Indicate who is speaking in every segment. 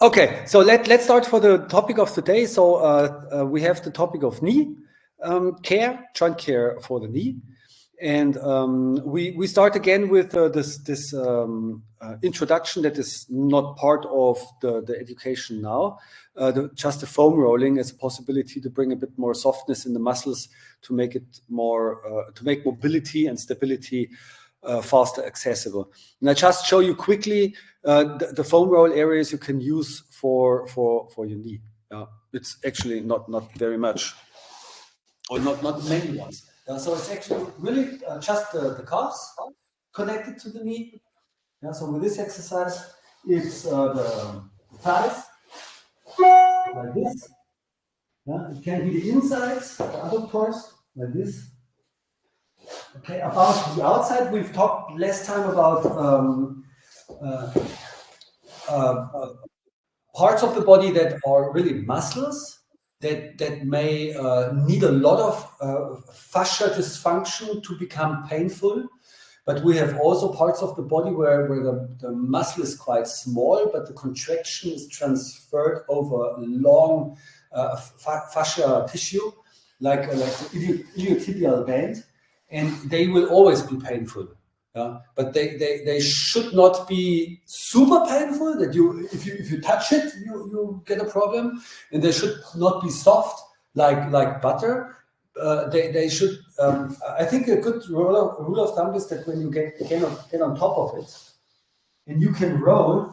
Speaker 1: Okay, so let's start for the topic of today. So we have the topic of knee care, joint care for the knee. And we start again with this introduction that is not part of the education now. Just the foam rolling as a possibility to bring a bit more softness in the muscles to make it more to make mobility and stability faster accessible. And I just show you quickly the foam roll areas you can use for your knee. It's actually not very much, or not many ones. So it's actually really just the calves connected to the knee. So with this exercise, it's the thighs like this. It can be the insides, the other parts like this. Okay, about the outside, we've talked last time about parts of the body that are really muscles that may need a lot of fascia dysfunction to become painful. But we have also parts of the body where the muscle is quite small, but the contraction is transferred over long fascia tissue, like the iliotibial band, and they will always be painful. But they should not be super painful that if you touch it you get a problem, and they should not be soft like butter. They should. I think a good rule of thumb is that when you get on top of it, and you can roll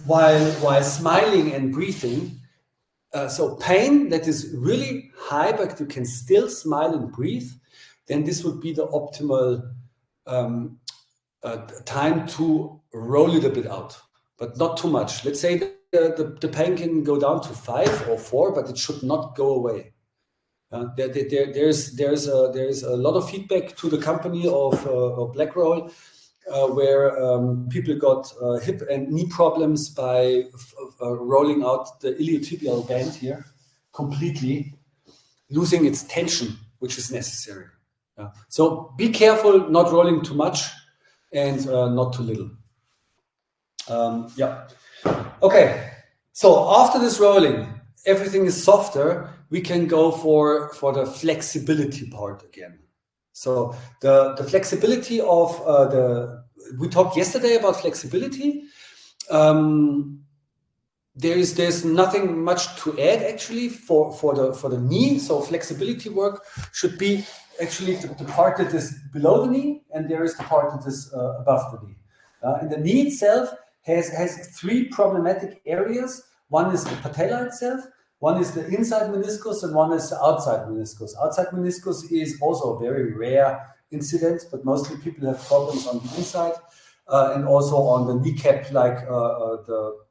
Speaker 1: while smiling and breathing. So pain that is really high, but you can still smile and breathe. Then this would be the optimal time to roll it a bit out, but not too much. Let's say the pain can go down to 5 or 4, but it should not go away. There's a lot of feedback to the company of Black Roll, where people got hip and knee problems by rolling out the iliotibial band here completely, losing its tension, which is necessary. So be careful, not rolling too much and not too little. Okay, so after this rolling, everything is softer. We can go for the flexibility part again. So the flexibility of we talked yesterday about flexibility. There's nothing much to add actually for the knee. So flexibility work should be actually the part that is below the knee, and there is the part that is above the knee. And the knee itself has 3 problematic areas. One is the patella itself, one is the inside meniscus, and one is the outside meniscus. Outside meniscus is also a very rare incident, but mostly people have problems on the inside and also on the kneecap, like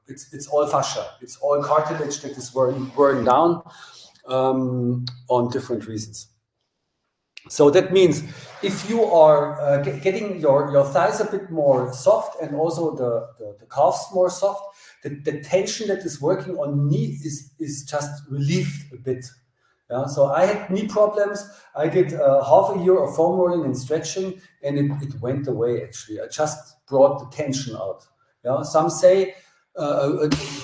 Speaker 1: it's all fascia, it's all cartilage that is worn down on different reasons. So that means if you are getting your thighs a bit more soft and also the calves more soft, the tension that is working on knee is just relieved a bit. So I had knee problems. I did half a year of foam rolling and stretching, and it went away actually. I just brought the tension out. Some say,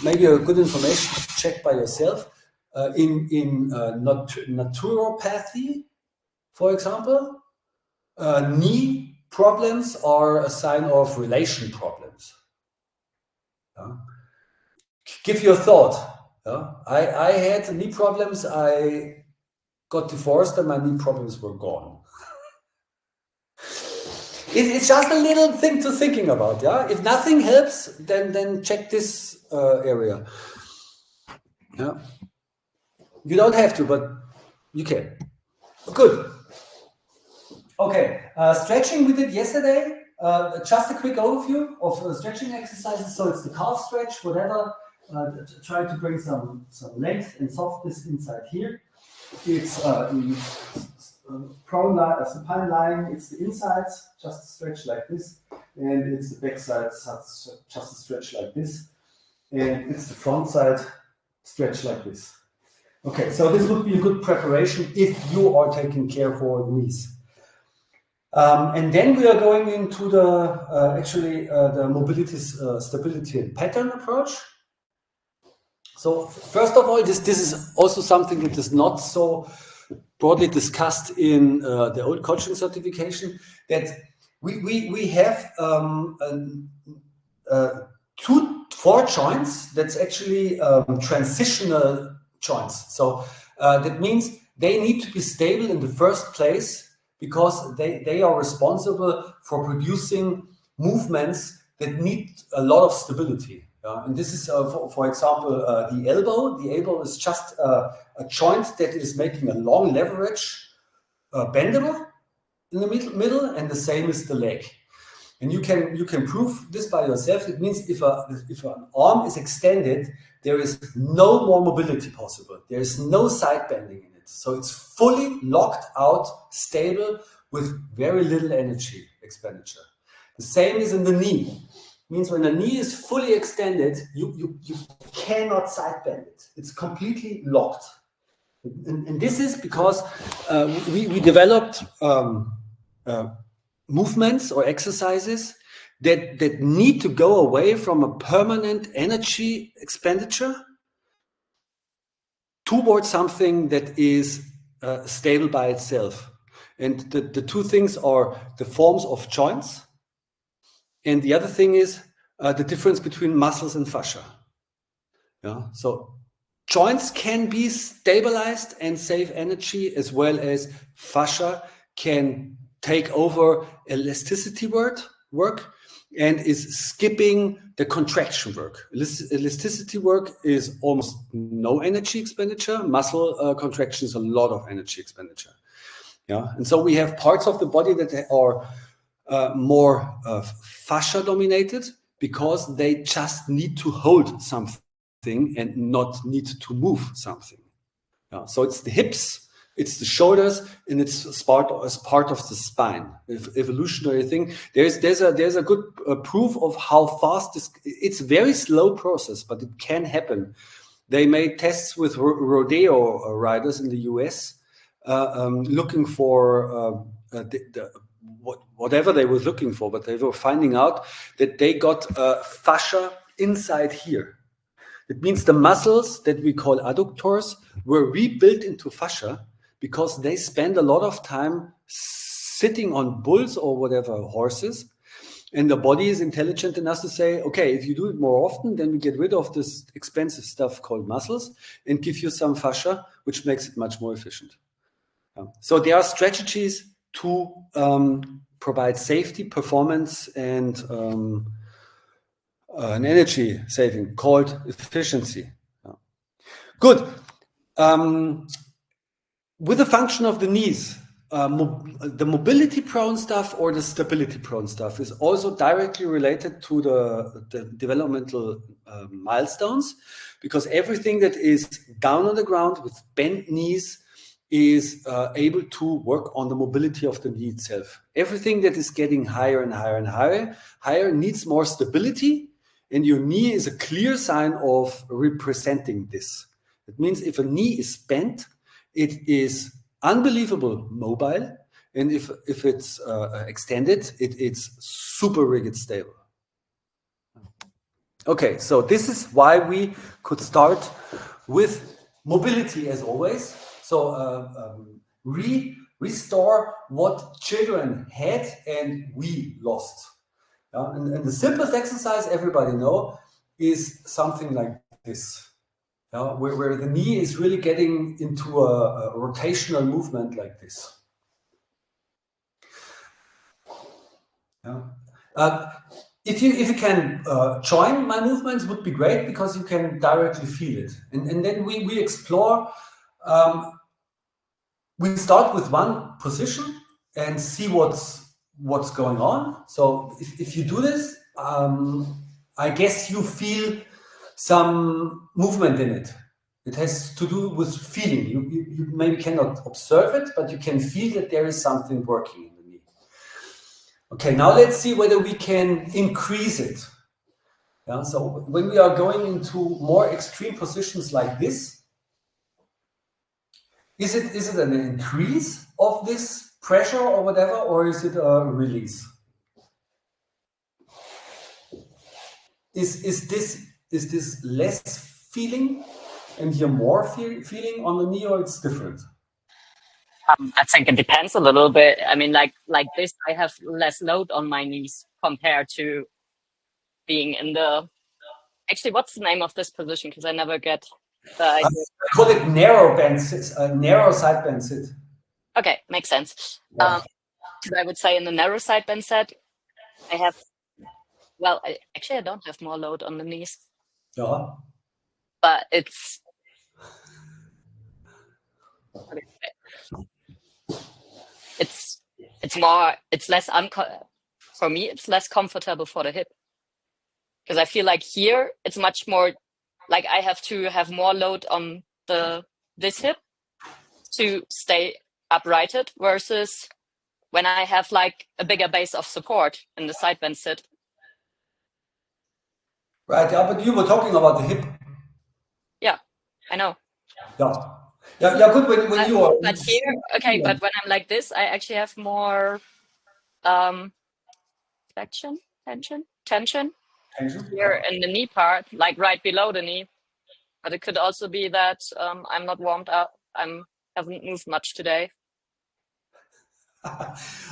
Speaker 1: maybe a good information to check by yourself, in naturopathy, for example, knee problems are a sign of relation problems. Give you a thought. I had knee problems. I got divorced and my knee problems were gone. It's just a little thing to thinking about. If nothing helps, then check this area. You don't have to, but you can. Good. Okay, stretching we did yesterday. Just a quick overview of stretching exercises. So it's the calf stretch, whatever. Try to bring some length and softness inside here. It's prone line, supine line. It's the insides, just a stretch like this, and it's the back side, just a stretch like this, and it's the front side, stretch like this. Okay, so this would be a good preparation if you are taking care for the knees. And then we are going into the mobility, stability, and pattern approach. So first of all, this is also something that is not so broadly discussed in the old coaching certification, that we have four joints that's actually transitional joints. So that means they need to be stable in the first place because they are responsible for producing movements that need a lot of stability. And this is, for example, the elbow. The elbow is just a joint that is making a long leverage bendable in the middle, and the same is the leg. And you can prove this by yourself. It means if an arm is extended, there is no more mobility possible. There is no side bending in it. So it's fully locked out, stable, with very little energy expenditure. The same is in the knee. It means when the knee is fully extended, you cannot side bend it. It's completely locked. And this is because we developed movements or exercises that need to go away from a permanent energy expenditure towards something that is stable by itself. And the two things are the forms of joints, and the other thing is the difference between muscles and fascia. Yeah, so joints can be stabilized and save energy, as well as fascia can take over elasticity work and is skipping the contraction work. Elasticity work is almost no energy expenditure. Muscle contraction is a lot of energy expenditure. Yeah, and so we have parts of the body that are more fascia dominated because they just need to hold something and not need to move something. Yeah, so it's the hips, it's the shoulders, and it's as part of the spine. Evolutionary thing. There's a good proof of how fast this. It's a very slow process, but it can happen. They made tests with rodeo riders in the US, looking for whatever they were looking for, but they were finding out that they got fascia inside here. It means the muscles that we call adductors were rebuilt into fascia because they spend a lot of time sitting on bulls or whatever, horses. And the body is intelligent enough to say, okay, if you do it more often, then we get rid of this expensive stuff called muscles and give you some fascia, which makes it much more efficient. So there are strategies to provide safety, performance, and an energy saving called efficiency. Good. With the function of the knees, the mobility prone stuff or the stability prone stuff is also directly related to the developmental milestones, because everything that is down on the ground with bent knees is able to work on the mobility of the knee itself. Everything that is getting higher and higher and higher needs more stability, and your knee is a clear sign of representing this. It means if a knee is bent, it is unbelievable mobile, and if it's extended, it's super rigid stable. Okay, so this is why we could start with mobility as always. So restore what children had and we lost. And the simplest exercise everybody know is something like this. Where the knee is really getting into a rotational movement like this. If you can join my movements, would be great, because you can directly feel it. And then we explore. We start with one position and see what's going on. So if you do this, I guess you feel some movement in it. It has to do with feeling. You maybe cannot observe it, but you can feel that there is something working in the knee. Okay, now let's see whether we can increase it. So when we are going into more extreme positions like this, is it an increase of this pressure or whatever, or is it a release? Is this less feeling and here more feeling on the knee, or it's different?
Speaker 2: I think it depends a little bit. I mean, like this, I have less load on my knees compared to being in the. Actually, what's the name of this position? Because I never get the idea.
Speaker 1: I call it narrow band sit, narrow side band sit.
Speaker 2: Okay, makes sense.
Speaker 1: Yeah.
Speaker 2: I would say in the narrow side band set, I have. Well, actually, I don't have more load on the knees.
Speaker 1: Yeah.
Speaker 2: But it's. It's more. It's less for me. It's less comfortable for the hip because I feel like here it's much more. Like I have to have more load on this hip to stay uprighted versus when I have like a bigger base of support in the side bend sit.
Speaker 1: Right, yeah, but you were talking about the hip.
Speaker 2: Yeah, I know.
Speaker 1: Yeah, good when you are.
Speaker 2: But here, okay, but when I'm like this, I actually have more flexion, tension here in the knee part, like right below the knee. But it could also be that I'm not warmed up. Haven't moved much today.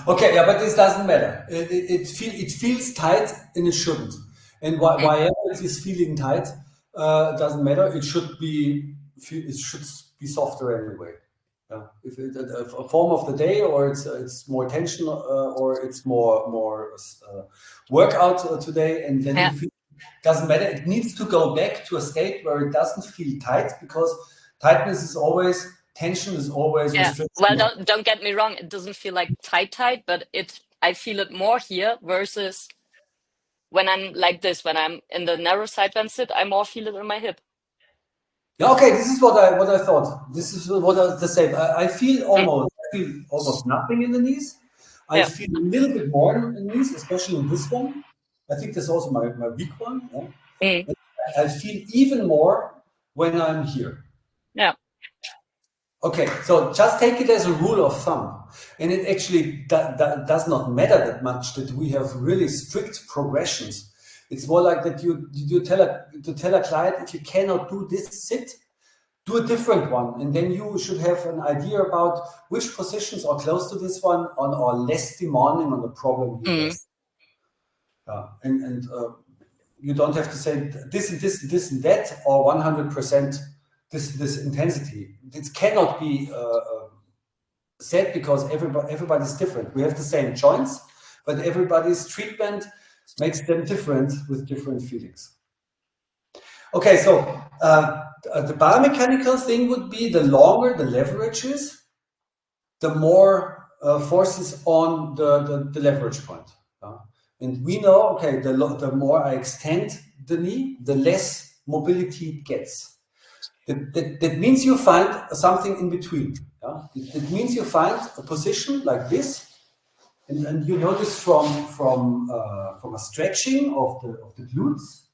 Speaker 1: Okay, yeah, but this doesn't matter. It feels tight and it shouldn't. And why it is feeling tight doesn't matter. It should be softer anyway. Yeah. If it's a form of the day, or it's more tension, or it's more workout today, and then you feel, doesn't matter. It needs to go back to a state where it doesn't feel tight, because tightness is always. Tension is always restricted.
Speaker 2: Well, don't get me wrong. It doesn't feel like tight, but I feel it more here versus when I'm like this. When I'm in the narrow side bend sit, I more feel it in my hip.
Speaker 1: Yeah, okay, this is what I thought. This is what I was the same. I feel almost nothing in the knees. I feel a little bit more in the knees, especially in this one. I think that's also my weak one. Yeah? I feel even more when I'm here.
Speaker 2: Yeah.
Speaker 1: Okay, so just take it as a rule of thumb. And it actually does not matter that much that we have really strict progressions. It's more like that you tell a client, if you cannot do this sit, do a different one. And then you should have an idea about which positions are close to this one or less demanding on the problem he has. And you don't have to say this and that, or 100% this intensity. It cannot be said, because everybody's different. We have the same joints, but everybody's treatment makes them different with different feelings. Okay, so the biomechanical thing would be, the longer the leverage is, the more forces on the leverage point. And we know, okay, the more I extend the knee, the less mobility it gets. That means you find something in between. It means you find a position like this, and you know this from a stretching of the glutes,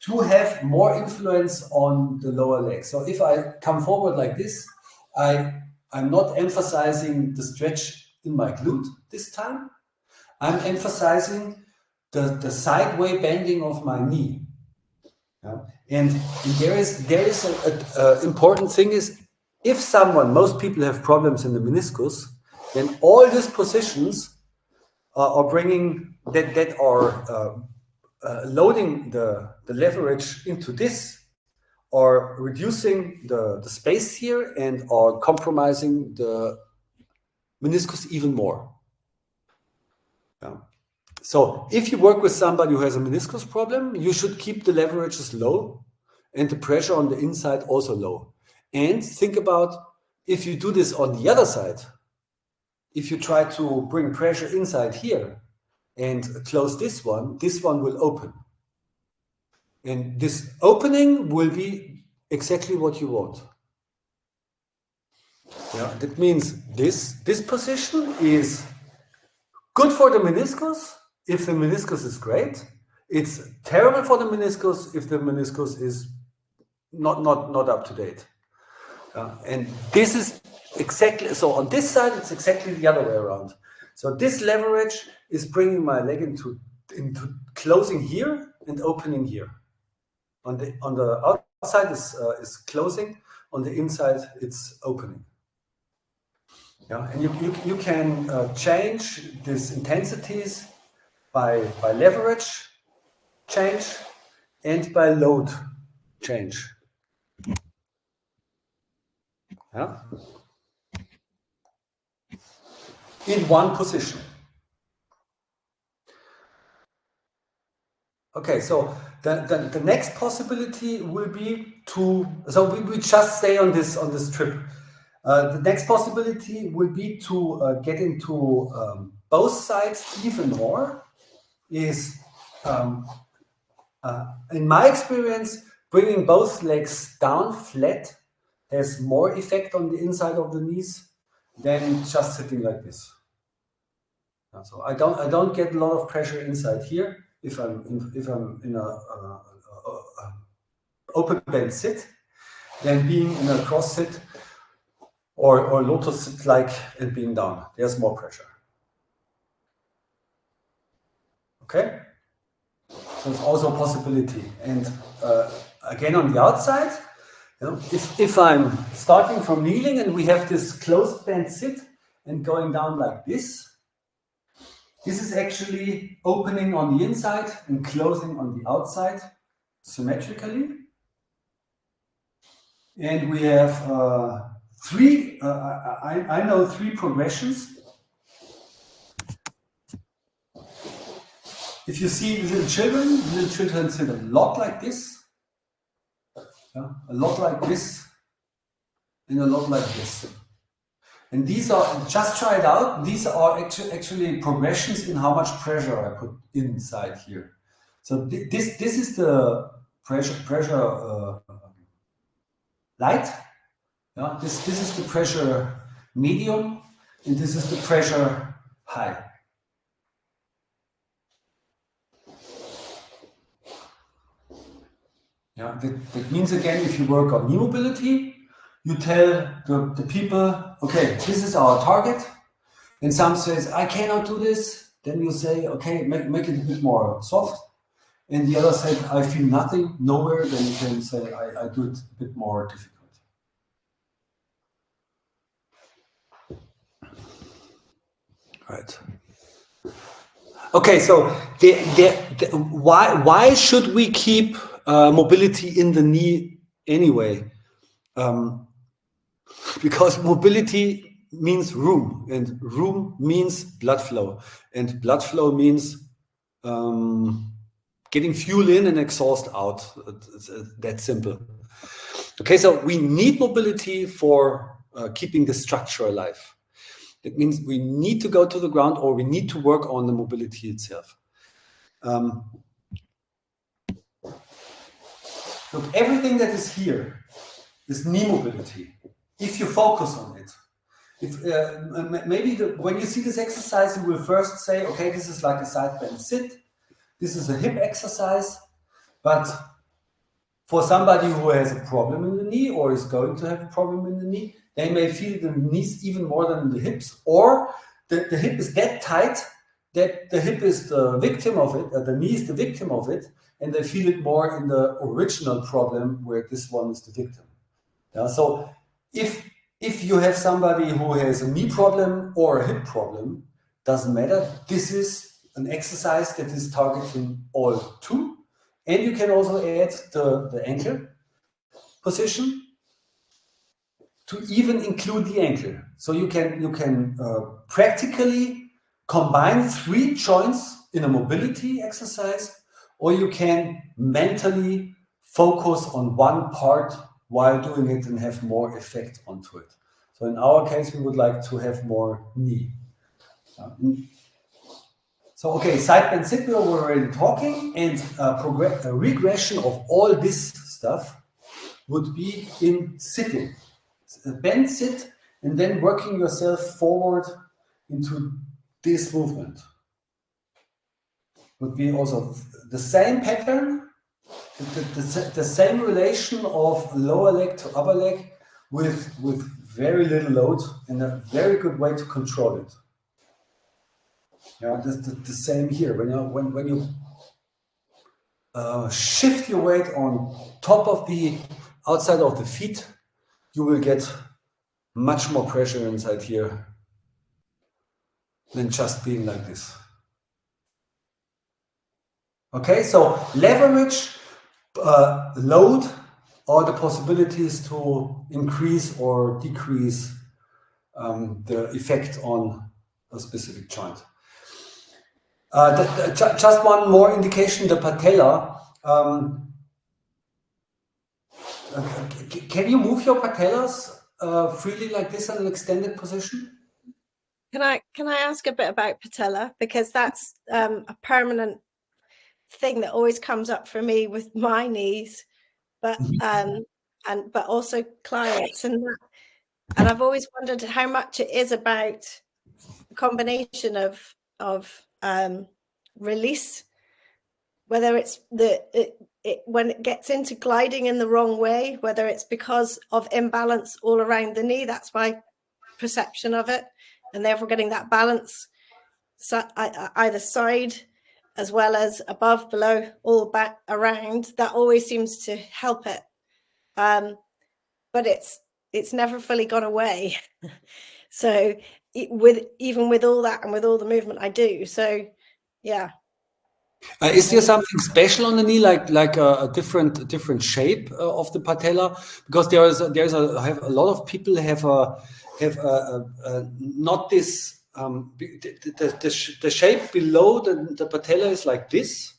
Speaker 1: to have more influence on the lower leg. So if I come forward like this, I'm not emphasizing the stretch in my glute this time. I'm emphasizing the sideway bending of my knee. And there is an important thing is, if most people have problems in the meniscus, then all these positions are bringing that are loading the leverage into this, or reducing the space here, and are compromising the meniscus even more. So if you work with somebody who has a meniscus problem, you should keep the leverages low and the pressure on the inside also low. And think about, if you do this on the other side, if you try to bring pressure inside here and close this one will open. And this opening will be exactly what you want. Yeah, that means this position is good for the meniscus if the meniscus is great. It's terrible for the meniscus if the meniscus is not up to date. And this is exactly, so on this side, it's exactly the other way around. So this leverage is bringing my leg into closing here and opening here. On the outside is closing, on the inside it's opening. Yeah, and you can change these intensities by leverage change and by load change. Yeah. In one position. Okay, so the next possibility will be to, so we just stay on this trip. The next possibility will be to get into both sides even more. Is in my experience, bringing both legs down flat has more effect on the inside of the knees than just sitting like this. So I don't get a lot of pressure inside here if I'm in a open bend sit, than being in a cross sit or lotus sit like and being down. There's more pressure. Okay, so it's also a possibility. And again, on the outside, you know, if I'm starting from kneeling and we have this closed bend sit and going down like this is actually opening on the inside and closing on the outside symmetrically. And we have three, I know three progressions. If you see little children sit a lot like this, yeah, a lot like this, and a lot like this. And these are, just try it out, these are actually progressions in how much pressure I put inside here. So this is the pressure light. Yeah, this is the pressure medium, and this is the pressure high. Yeah, that means again, if you work on knee mobility, you tell the people, okay, this is our target. And some says, I cannot do this. Then you say, okay, make it a bit more soft. And the other said, I feel nothing, nowhere. Then you can say, I do it a bit more difficult. Right. Okay, so why should we keep mobility in the knee anyway? Because mobility means room, and room means blood flow, and blood flow means getting fuel in and exhaust out. It's that simple. Okay, so we need mobility for keeping the structure alive. It means we need to go to the ground, or we need to work on the mobility itself. Look, everything that is here is knee mobility. If you focus on it, maybe when you see this exercise, you will first say, okay, this is like a side bend sit. This is a hip exercise, but for somebody who has a problem in the knee or is going to have a problem in the knee, they may feel the knees even more than the hips, or the hip is that tight that the hip is the victim of it, the knee is the victim of it, and they feel it more in the original problem where this one is the victim. Yeah, so if you have somebody who has a knee problem or a hip problem, doesn't matter. This is an exercise that is targeting all two. And you can also add the ankle position to even include the ankle. So you can practically combine three joints in a mobility exercise, or you can mentally focus on one part while doing it and have more effect onto it. So in our case, we would like to have more knee. So, okay, side bend sit, we were already talking, and a regression of all this stuff would be in sitting. A bend sit, and then working yourself forward into this movement. Would be also the same pattern, the same relation of lower leg to upper leg with very little load, and a very good way to control it. Yeah, the same here. When you shift your weight on top of the outside of the feet, you will get much more pressure inside here than just being like this. Okay, so leverage, load, or the possibilities to increase or decrease the effect on a specific joint. Just one more indication, the patella. Can you move your patellas freely like this in an extended position?
Speaker 3: Can I ask a bit about patella, because that's a permanent thing that always comes up for me with my knees, but but also clients, and I've always wondered how much it is about a combination of release, whether it's when it gets into gliding in the wrong way, whether it's because of imbalance all around the knee. That's my perception of it, and therefore getting that balance, so either side as well as above, below, all back around, that always seems to help it. But it's never fully gone away. So even with all that and with all the movement I do, so yeah.
Speaker 1: Is there something special on the knee, like a different shape of the patella? Because have a lot of people have not this the shape below the patella is like this.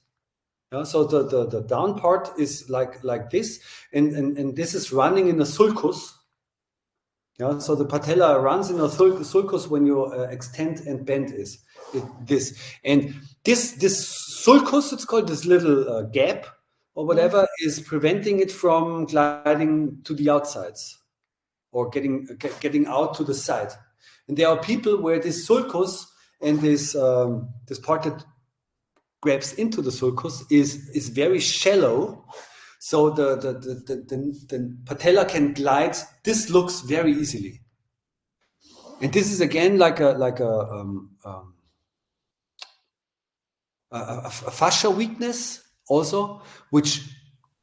Speaker 1: Yeah, so the down part is like this, and this is running in a sulcus. Yeah, so the patella runs in a sulcus when you extend and bend this, and this sulcus, it's called, this little gap or whatever, is preventing it from gliding to the outsides or getting out to the side. And there are people where this sulcus and this part that grabs into the sulcus is very shallow. So the patella can glide. This looks very easily, and this is again like a fascia weakness also, which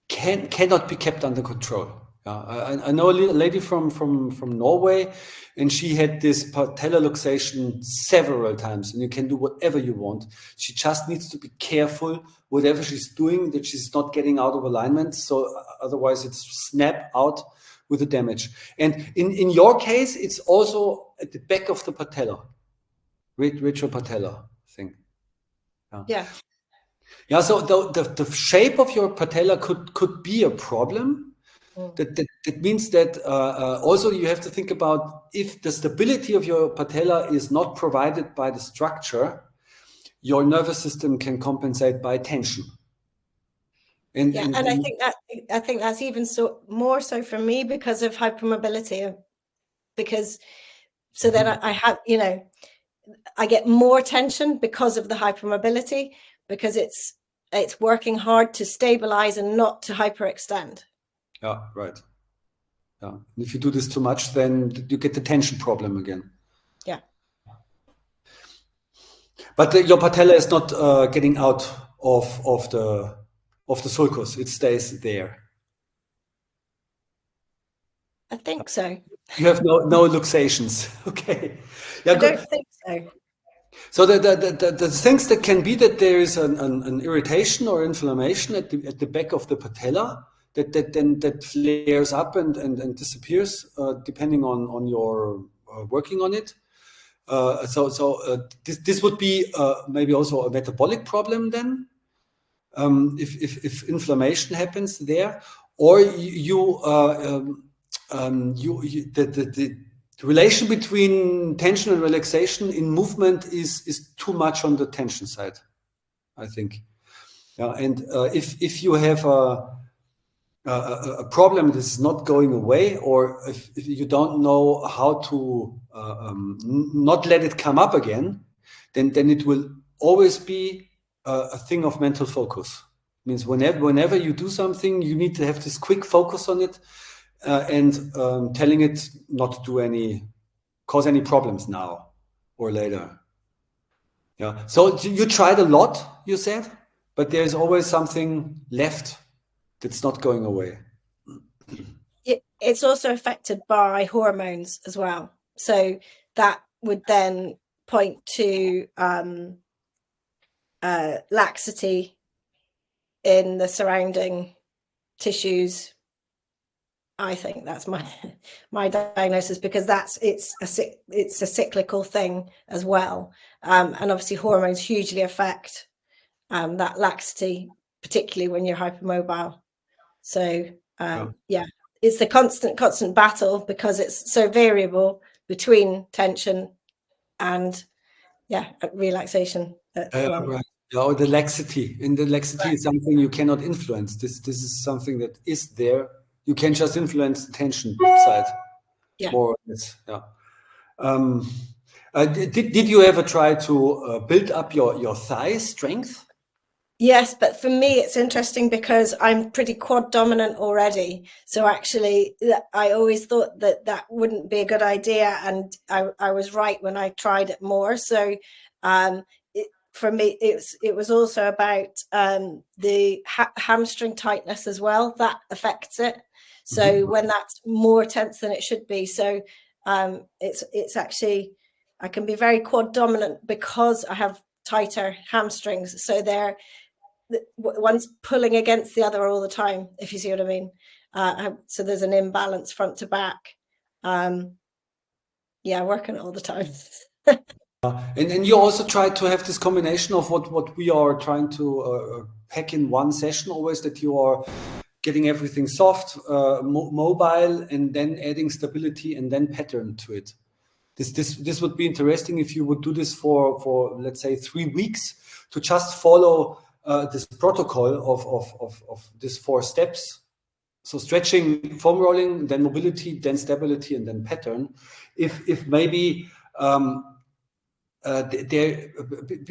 Speaker 1: cannot be kept under control. I know a lady from Norway, and she had this patellar luxation several times, and you can do whatever you want. She just needs to be careful whatever she's doing, that she's not getting out of alignment, so otherwise it's snap out with the damage. And in your case, it's also at the back of the patella, retropatellar thing.
Speaker 3: Yeah.
Speaker 1: Yeah, so the shape of your patella could be a problem. That means that also you have to think about, if the stability of your patella is not provided by the structure, your nervous system can compensate by tension. And
Speaker 3: I think that's even more so for me because of hypermobility, because so then I have, I get more tension because of the hypermobility, because it's working hard to stabilize and not to hyperextend.
Speaker 1: Yeah, right. Yeah. If you do this too much, then you get the tension problem again.
Speaker 3: Yeah.
Speaker 1: But your patella is not getting out of the sulcus. It stays there.
Speaker 3: I think so.
Speaker 1: You have no luxations. Okay. Yeah,
Speaker 3: I don't think so.
Speaker 1: So the things that can be that there is an irritation or inflammation at the back of the patella that flares up and disappears depending on your working on it. This would be maybe also a metabolic problem then, if inflammation happens there, or the relation between tension and relaxation in movement is too much on the tension side, I think. Yeah, and if you have a problem that is not going away, or if you don't know how to not let it come up again, then it will always be a thing of mental focus. It means whenever you do something, you need to have this quick focus on it, and telling it not to cause any problems now or later. Yeah. So you tried a lot, you said, but there's always something left that's not going away.
Speaker 3: It's also affected by hormones as well. So that would then point to laxity in the surrounding tissues. I think that's my diagnosis, because it's a cyclical thing as well, and obviously hormones hugely affect that laxity, particularly when you're hypermobile. So yeah, it's a constant battle, because it's so variable between tension and relaxation.
Speaker 1: Right. Or the laxity. And the laxity is something you cannot influence. This is something that is there. You can just influence the tension side.
Speaker 3: Yeah.
Speaker 1: More or less. Yeah. Did you ever try to build up your thigh strength?
Speaker 3: Yes, but for me, it's interesting because I'm pretty quad dominant already. So actually, I always thought that wouldn't be a good idea. And I was right when I tried it more. So for me, it was also about the hamstring tightness as well. That affects it. So when that's more tense than it should be. So it's actually, I can be very quad dominant because I have tighter hamstrings. So one's pulling against the other all the time, if you see what I mean. So there's an imbalance front to back. Yeah, working all the time.
Speaker 1: And you also try to have this combination of what we are trying to pack in one session always, that you are getting everything soft, mobile, and then adding stability and then pattern to it. This would be interesting if you would do this for let's say 3 weeks, to just follow this protocol of these 4 steps. So stretching, foam rolling, then mobility, then stability, and then pattern. If maybe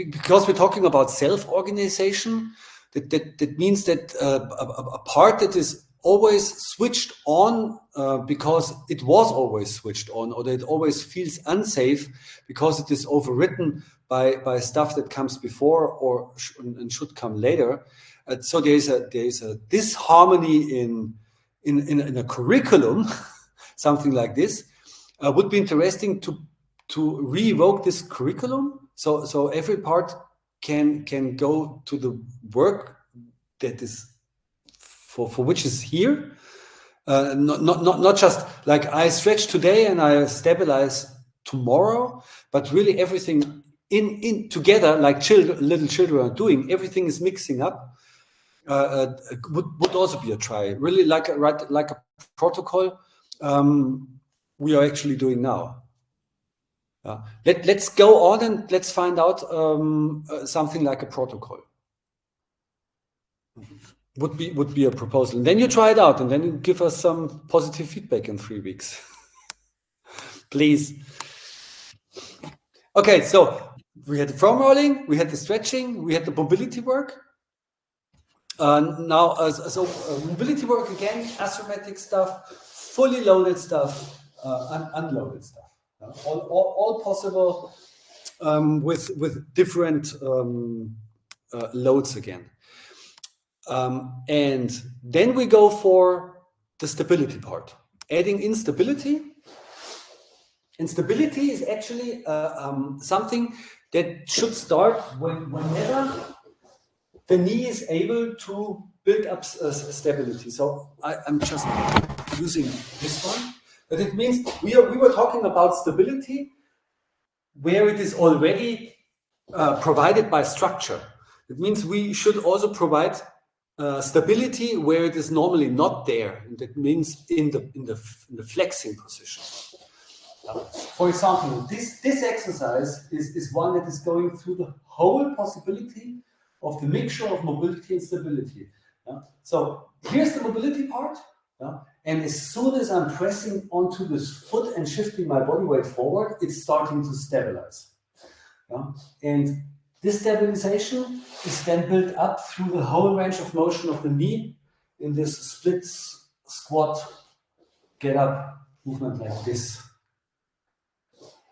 Speaker 1: because we're talking about self-organization, that means that a part that is always switched on because it was always switched on, or that it always feels unsafe because it is overwritten by stuff that comes before or and should come later. So there is a disharmony in a curriculum, something like this. Would be interesting to re-evoke this curriculum, so every part can go to the work that is for which is here. Not just like I stretch today and I stabilize tomorrow, but really everything in together, like little children are doing. Everything is mixing up. Would also be a try. Really like a protocol we are actually doing now. Let's go on and let's find out something like a protocol. Would be a proposal. And then you try it out, and then you give us some positive feedback in 3 weeks. Please. Okay, so we had the foam rolling, we had the stretching, we had the mobility work. Now, mobility work again, asymmetric stuff, fully loaded stuff, unloaded stuff. All possible with different loads again. And then we go for the stability part, adding in stability. And stability is actually something that should start whenever the knee is able to build up stability. So I'm just using this one. But it means we were talking about stability where it is already provided by structure. It means we should also provide stability where it is normally not there. And that means in the flexing position. For example, this exercise is one that is going through the whole possibility of the mixture of mobility and stability. So here's the mobility part. And as soon as I'm pressing onto this foot and shifting my body weight forward, it's starting to stabilize. And this stabilization is then built up through the whole range of motion of the knee in this split squat, get up movement like this.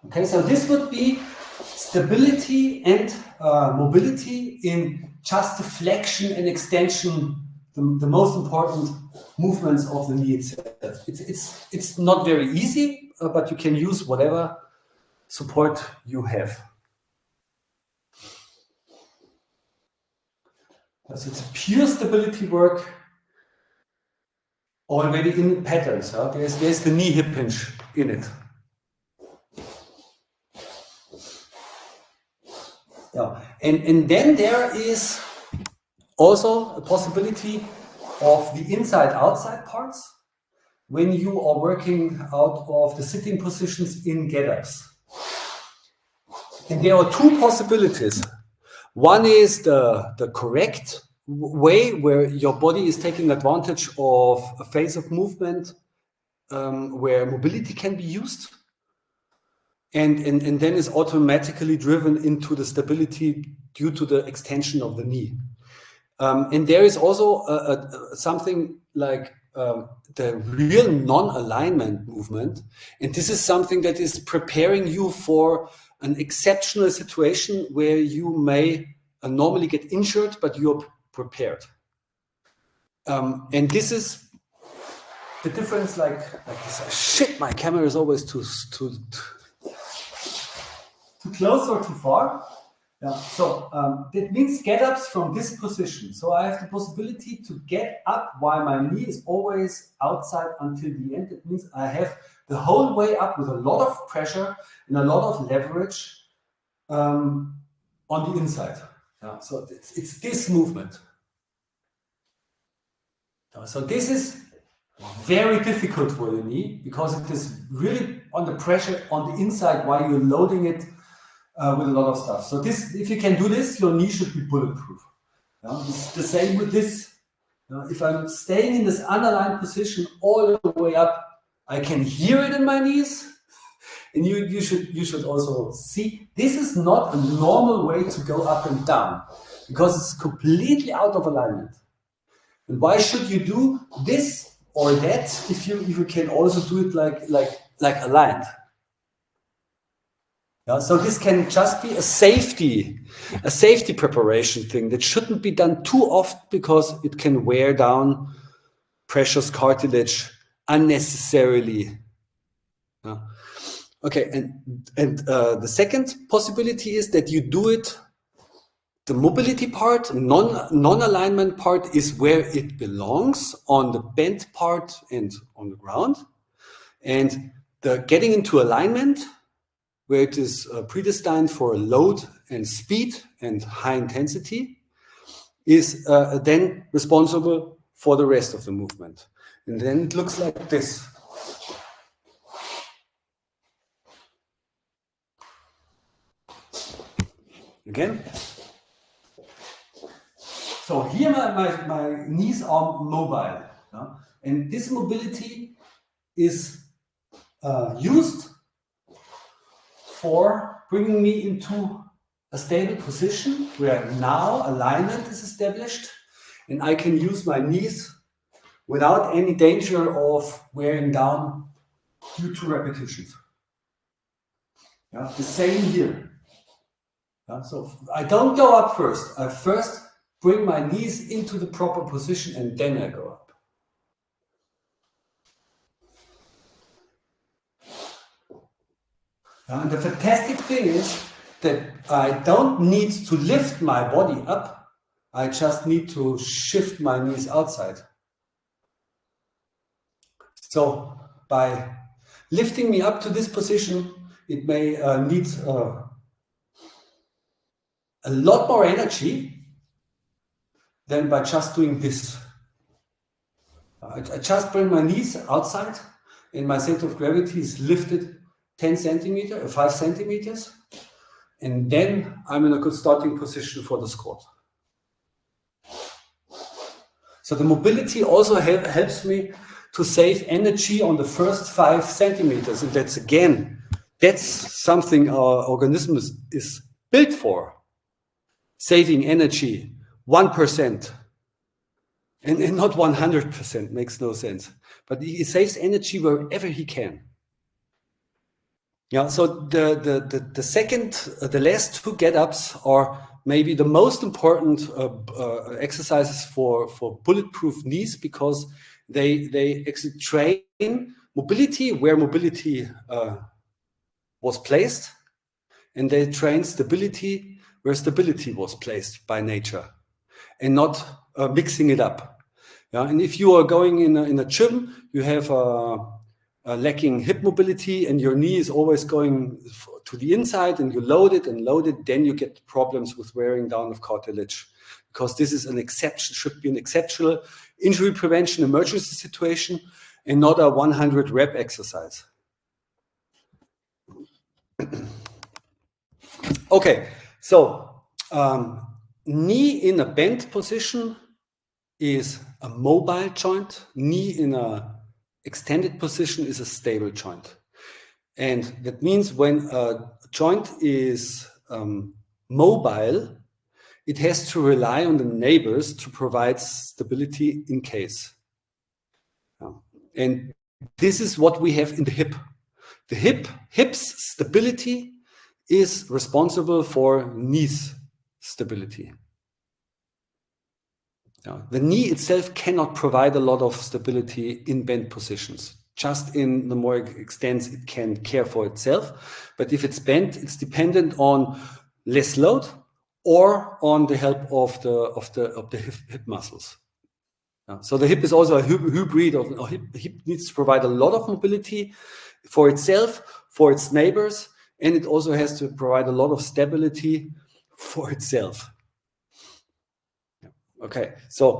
Speaker 1: Okay, so this would be stability and mobility in just the flexion and extension, the most important movements of the knee itself. It's not very easy, but you can use whatever support you have. So it's a pure stability work already in patterns. Huh? There's the knee hip hinge in it. Yeah. And then there is also a possibility of the inside-outside parts when you are working out of the sitting positions in get-ups. And there are two possibilities. One is the correct way, where your body is taking advantage of a phase of movement where mobility can be used, and then is automatically driven into the stability due to the extension of the knee. And there is also something like the real non-alignment movement, and this is something that is preparing you for an exceptional situation where you may normally get injured, but you're prepared. And this is the difference, like this. Shit, my camera is always too close or too far. Yeah. So that means get-ups from this position. So I have the possibility to get up while my knee is always outside until the end. It means I have the whole way up with a lot of pressure and a lot of leverage on the inside. Yeah. So it's this movement. So this is very difficult for the knee because it is really under pressure on the inside while you're loading it with a lot of stuff. So this, if you can do this, your knee should be bulletproof. It's the same with this. If I'm staying in this unaligned position all the way up, I can hear it in my knees. And you should also see, this is not a normal way to go up and down because it's completely out of alignment. And why should you do this or that if you can also do it like aligned? Yeah, so this can just be a safety preparation thing that shouldn't be done too often because it can wear down precious cartilage unnecessarily. Yeah. Okay, and the second possibility is that you do it. The mobility part, non-alignment part, is where it belongs, on the bent part and on the ground. And the getting into alignment, where it is predestined for load and speed and high intensity, is then responsible for the rest of the movement. And then it looks like this. Again. So here my knees are mobile. And this mobility is used for bringing me into a stable position where now alignment is established and I can use my knees without any danger of wearing down due to repetitions. Yeah, the same here. Yeah, so I don't go up first. I first bring my knees into the proper position and then I go up. And the fantastic thing is that I don't need to lift my body up. I just need to shift my knees outside. So by lifting me up to this position, it may need a lot more energy than by just doing this. I just bring my knees outside and my center of gravity is lifted 5 centimeters, and then I'm in a good starting position for the squat. So the mobility also helps me to save energy on the first 5 centimeters, and that's something our organism is built for. Saving energy 1%. And not 100%, makes no sense. But he saves energy wherever he can. Yeah, so the last two get-ups are maybe the most important exercises for bulletproof knees, because they actually train mobility where mobility was placed, and they train stability where stability was placed by nature, and not mixing it up. Yeah? And if you are going in a gym, you have lacking hip mobility, and your knee is always going to the inside, and you load it, then you get problems with wearing down of cartilage, because this is an exception, should be an exceptional injury prevention emergency situation, and not a 100 rep exercise. Okay, so knee in a bent position is a mobile joint. Knee in a extended position is a stable joint. And that means when a joint is mobile, it has to rely on the neighbors to provide stability in case. And this is what we have in the hip. The hip's stability is responsible for knee's stability. The knee itself cannot provide a lot of stability in bent positions. Just in the more extents, it can care for itself. But if it's bent, it's dependent on less load or on the help of the hip muscles. So the hip is also a hybrid of hip needs to provide a lot of mobility for itself, for its neighbors, and it also has to provide a lot of stability for itself. Okay, so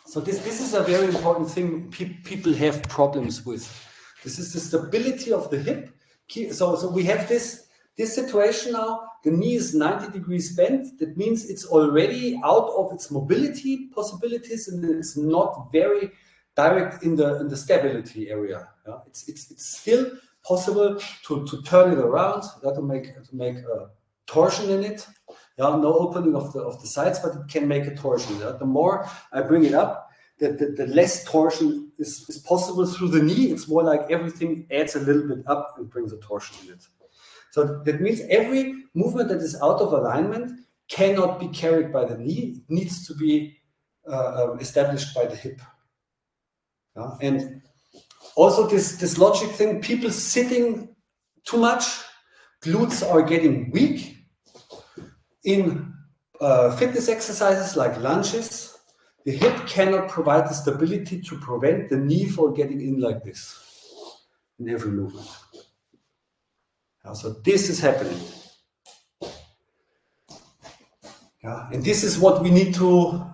Speaker 1: so this is a very important thing people have problems with. This is the stability of the hip. So we have this situation now. The knee is 90 degrees bent. That means it's already out of its mobility possibilities, and it's not very direct in the stability area. Yeah? It's still possible to turn it around, to make a torsion in it. Yeah, no opening of the sides, but it can make a torsion. Yeah? The more I bring it up, the less torsion is possible through the knee. It's more like everything adds a little bit up and brings a torsion in it. So that means every movement that is out of alignment cannot be carried by the knee. It needs to be established by the hip. Yeah? And also this logic thing, people sitting too much, glutes are getting weak. In fitness exercises like lunges, the hip cannot provide the stability to prevent the knee from getting in like this in every movement. So this is happening. Yeah, and this is what we need to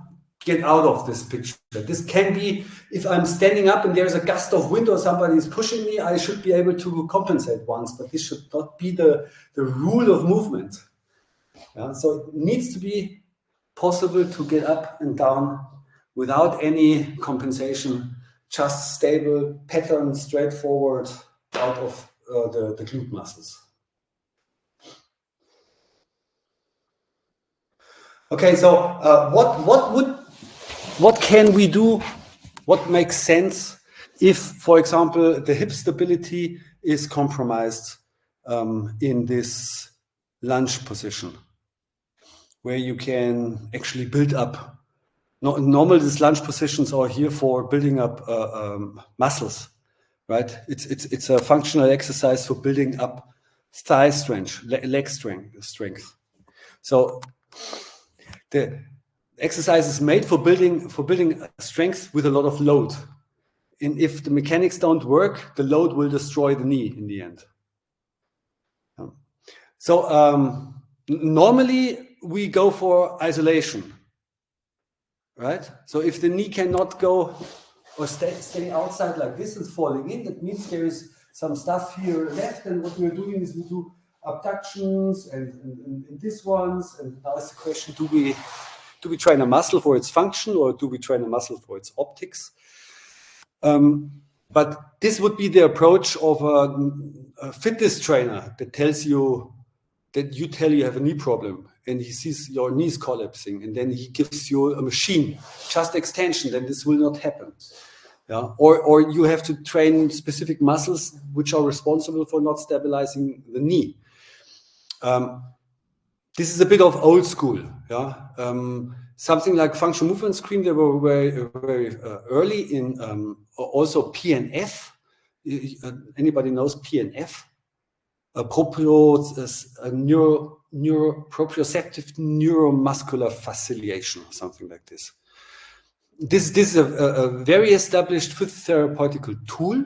Speaker 1: get out of this picture. This can be, if I'm standing up and there's a gust of wind or somebody is pushing me, I should be able to compensate once, but this should not be the rule of movement. Yeah, so it needs to be possible to get up and down without any compensation, just stable pattern, straightforward out of the glute muscles. Okay, so what can we do? What makes sense if, for example, the hip stability is compromised in this lunge position, where you can actually build up? Normally, these lunge positions are here for building up muscles, right? It's a functional exercise for building up thigh strength, leg strength. So the exercise is made for building strength with a lot of load. And if the mechanics don't work, the load will destroy the knee in the end. So normally we go for isolation, right? So if the knee cannot go or stay outside like this and falling in, that means there is some stuff here left. And what we're doing is we do abductions and this ones. And now is the question, do we train a muscle for its function, or do we train a muscle for its optics? But this would be the approach of a fitness trainer that tells you that you have a knee problem, and he sees your knees collapsing, and then he gives you a machine, just extension, then this will not happen. Yeah? Or you have to train specific muscles which are responsible for not stabilizing the knee. This is a bit of old school, yeah. Something like functional movement screen, they were very early in also PNF. Anybody knows PNF? Proprioceptive neuromuscular facilitation, or something like this. This is a very established physiotherapeutical tool,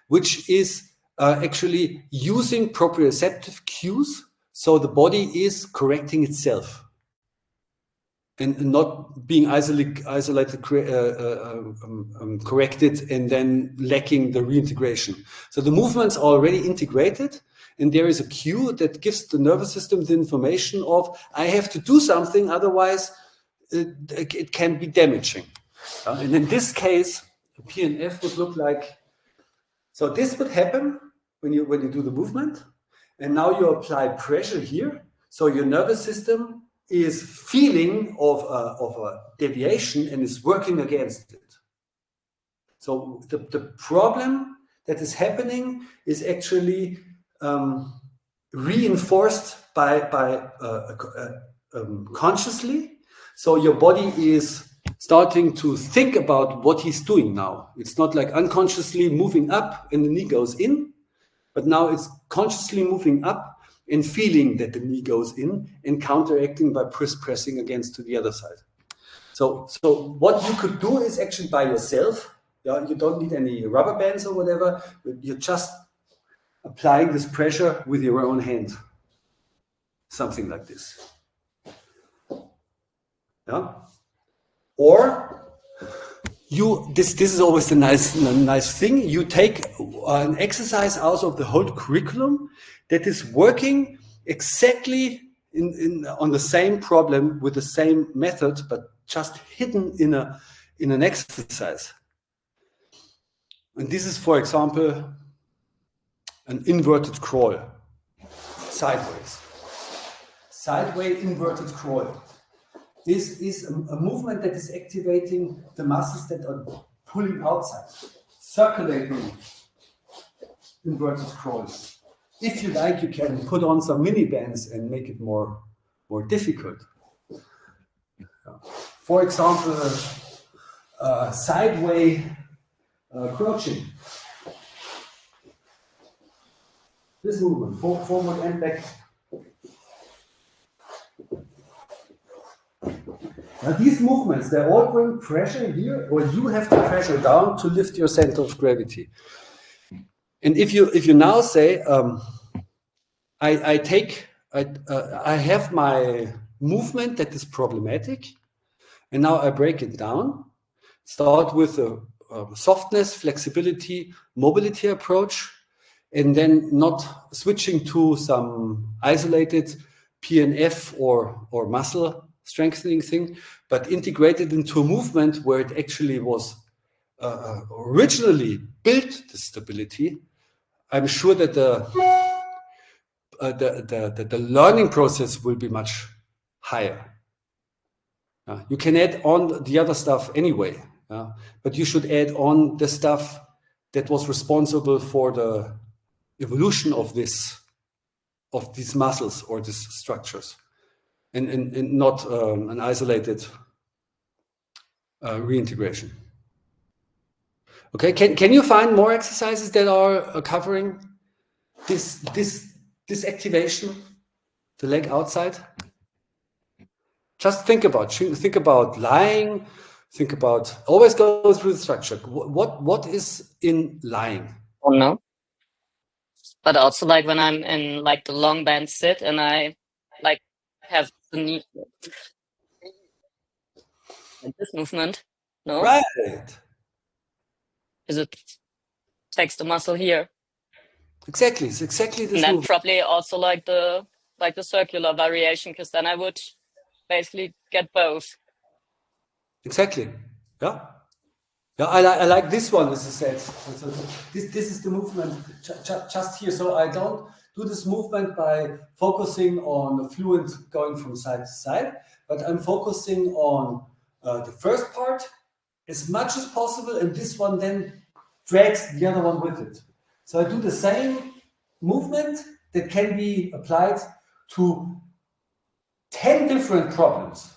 Speaker 1: which is actually using proprioceptive cues, so the body is correcting itself and not being isolated, corrected, and then lacking the reintegration. So the movements are already integrated, and there is a cue that gives the nervous system the information of, I have to do something, otherwise it can be damaging. And in this case, PNF would look like, so this would happen when you do the movement, and now you apply pressure here, so your nervous system is feeling of a deviation and is working against it. So the problem that is happening is actually reinforced by consciously. So your body is starting to think about what he's doing now. It's not like unconsciously moving up and the knee goes in, but now it's consciously moving up and feeling that the knee goes in and counteracting by pressing against to the other side. So what you could do is actually by yourself. Yeah, you don't need any rubber bands or whatever. You're just applying this pressure with your own hand. Something like this. Yeah. Or this is always the nice thing. You take an exercise out of the whole curriculum that is working exactly on the same problem with the same method, but just hidden in an exercise. And this is, for example, an inverted crawl, sideways. Sideways inverted crawl. This is a movement that is activating the muscles that are pulling outside, circulating inverted crawls. If you like, you can put on some mini bands and make it more difficult. For example, sideways crouching. This movement, forward and back. Now these movements, they all bring pressure here, or you have to pressure down to lift your center of gravity. And if you now say, I have my movement that is problematic, and now I break it down, start with a softness, flexibility, mobility approach, and then not switching to some isolated PNF or muscle strengthening thing, but integrated into a movement where it actually was originally built the stability. I'm sure that the learning process will be much higher. You can add on the other stuff anyway, but you should add on the stuff that was responsible for the evolution of these muscles or these structures, and not an isolated reintegration. Okay, can you find more exercises that are covering this activation, the leg outside? Just think about lying. Think about, always go through the structure. What is in lying?
Speaker 2: Oh no. But also like when I'm in like the long band sit and I like have the knee like this movement. No?
Speaker 1: Right.
Speaker 2: Is it takes the muscle here?
Speaker 1: Exactly. It's exactly this
Speaker 2: and then
Speaker 1: movement.
Speaker 2: probably also like the circular variation, because then I would basically get both.
Speaker 1: Exactly. Yeah. Yeah, I like this one, as I said. So this is the movement just here. So I don't do this movement by focusing on the fluid going from side to side, but I'm focusing on the first part as much as possible, and this one then drags the other one with it. So I do the same movement that can be applied to 10 different problems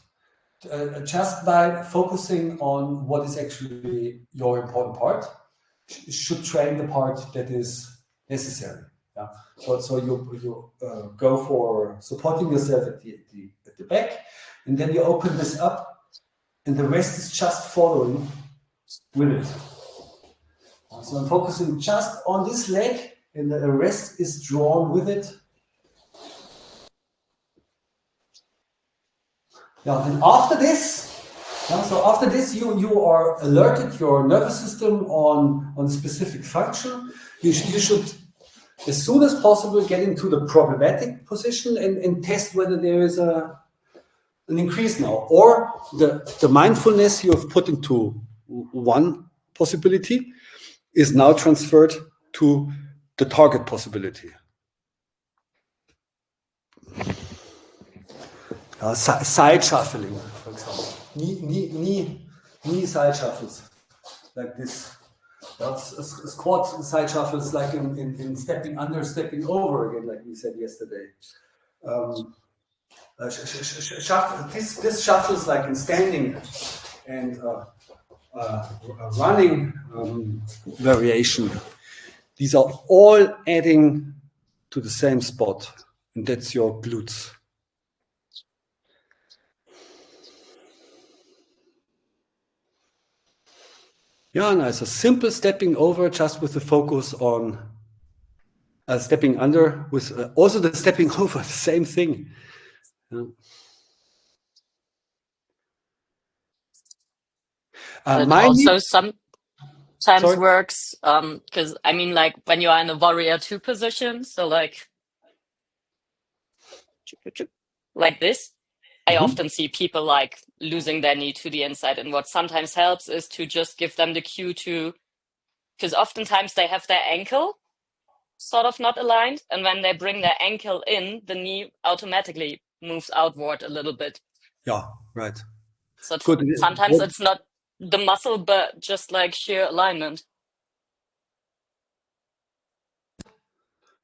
Speaker 1: just by focusing on what is actually your important part. Should train the part that is necessary. Yeah. So you go for supporting yourself at the back, and then you open this up, and the rest is just following with it. So I'm focusing just on this leg, and the rest is drawn with it. Yeah, and after this, you are alerted your nervous system on specific function. You should, as soon as possible, get into the problematic position and test whether there is an increase now, or the mindfulness you have put into one possibility is now transferred to the target possibility. Side shuffling, for example. Knee side shuffles, like this. Squat side shuffles, like in stepping under, stepping over again, like we said yesterday. This shuffles like in standing and running variation. These are all adding to the same spot, and that's your glutes. Yeah, nice. A simple stepping over just with the focus on stepping under, with also the stepping over, the same thing. Yeah.
Speaker 2: It also sometimes works because I mean, like when you are in a warrior 2 position, so like this, I often see people like losing their knee to the inside, and what sometimes helps is to just give them the cue to, because oftentimes they have their ankle sort of not aligned, and when they bring their ankle in, the knee automatically moves outward a little bit.
Speaker 1: Yeah, right.
Speaker 2: So
Speaker 1: Good.
Speaker 2: sometimes it's not the muscle, but just like sheer alignment.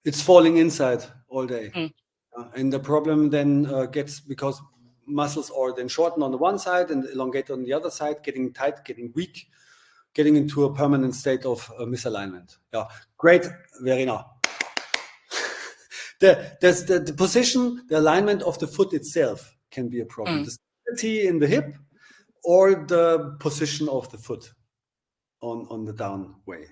Speaker 1: It's falling inside all day. And the problem then gets, because muscles are then shortened on the one side and elongated on the other side, getting tight, getting weak, getting into a permanent state of misalignment. Yeah, great, Verena. The position, the alignment of the foot itself can be a problem. The stability in the hip or the position of the foot on the down way.